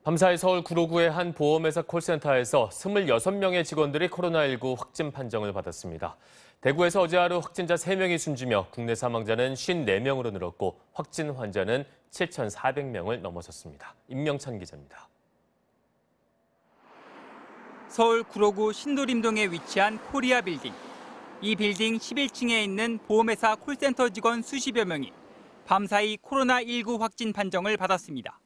밤사이 서울 구로구의 한 보험회사 콜센터에서 26명의 직원들이 코로나19 확진 판정을 받았습니다. 대구에서 어제 하루 확진자 3명이 숨지며 국내 사망자는 54명으로 늘었고 확진 환자는 7,400명을 넘어섰습니다. 임명찬 기자입니다. 서울 구로구 신도림동에 위치한 코리아 빌딩. 이 빌딩 11층에 있는 보험회사 콜센터 직원 수십여 명이 밤사이 코로나19 확진 판정을 받았습니다.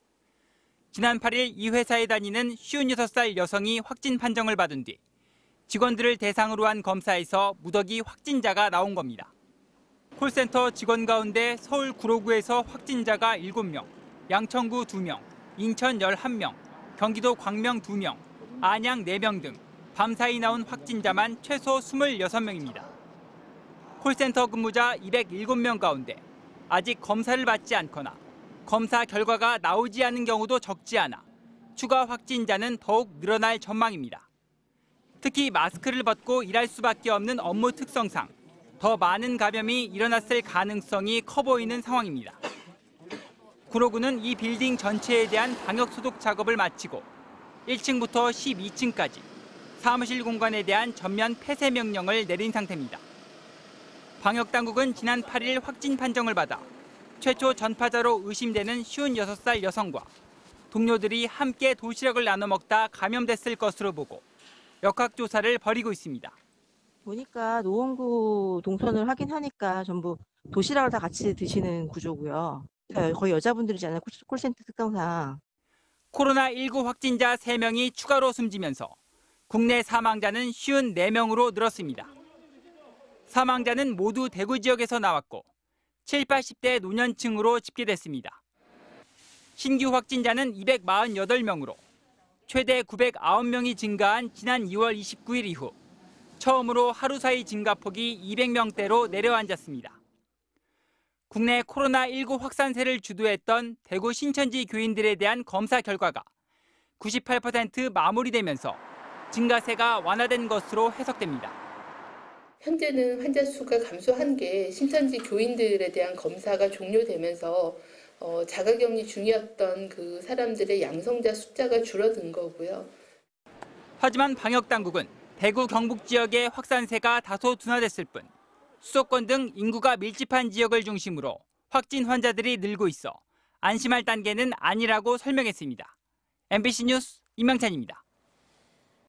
지난 8일 이 회사에 다니는 56살 여성이 확진 판정을 받은 뒤 직원들을 대상으로 한 검사에서 무더기 확진자가 나온 겁니다. 콜센터 직원 가운데 서울 구로구에서 확진자가 7명, 양천구 2명, 인천 11명, 경기도 광명 2명, 안양 4명 등 밤사이 나온 확진자만 최소 26명입니다. 콜센터 근무자 207명 가운데 아직 검사를 받지 않거나 검사 결과가 나오지 않은 경우도 적지 않아 추가 확진자는 더욱 늘어날 전망입니다. 특히 마스크를 벗고 일할 수밖에 없는 업무 특성상 더 많은 감염이 일어났을 가능성이 커 보이는 상황입니다. 구로구는 이 빌딩 전체에 대한 방역 소독 작업을 마치고 1층부터 12층까지 사무실 공간에 대한 전면 폐쇄 명령을 내린 상태입니다. 방역당국은 지난 8일 확진 판정을 받아 최초 전파자로 의심되는 56살 여성과 동료들이 함께 도시락을 나눠 먹다 감염됐을 것으로 보고 역학조사를 벌이고 있습니다. 보니까 노원구 동선을 확인하니까 전부 도시락을 다 같이 드시는 구조고요. 거의 여자분들이잖아요, 콜센터 특성상. 코로나19 확진자 3명이 추가로 숨지면서 국내 사망자는 54명으로 늘었습니다. 사망자는 모두 대구 지역에서 나왔고 70, 80대 노년층으로 집계됐습니다. 신규 확진자는 248명으로 최대 909명이 증가한 지난 2월 29일 이후 처음으로 하루 사이 증가폭이 200명대로 내려앉았습니다. 국내 코로나19 확산세를 주도했던 대구 신천지 교인들에 대한 검사 결과가 98% 마무리되면서 증가세가 완화된 것으로 해석됩니다. 현재는 환자 수가 감소한 게 신천지 교인들에 대한 검사가 종료되면서 자가격리 중이었던 그 사람들의 양성자 숫자가 줄어든 거고요. 하지만 방역당국은 대구 경북 지역의 확산세가 다소 둔화됐을 뿐 수도권 등 인구가 밀집한 지역을 중심으로 확진 환자들이 늘고 있어 안심할 단계는 아니라고 설명했습니다. MBC 뉴스 임명찬입니다.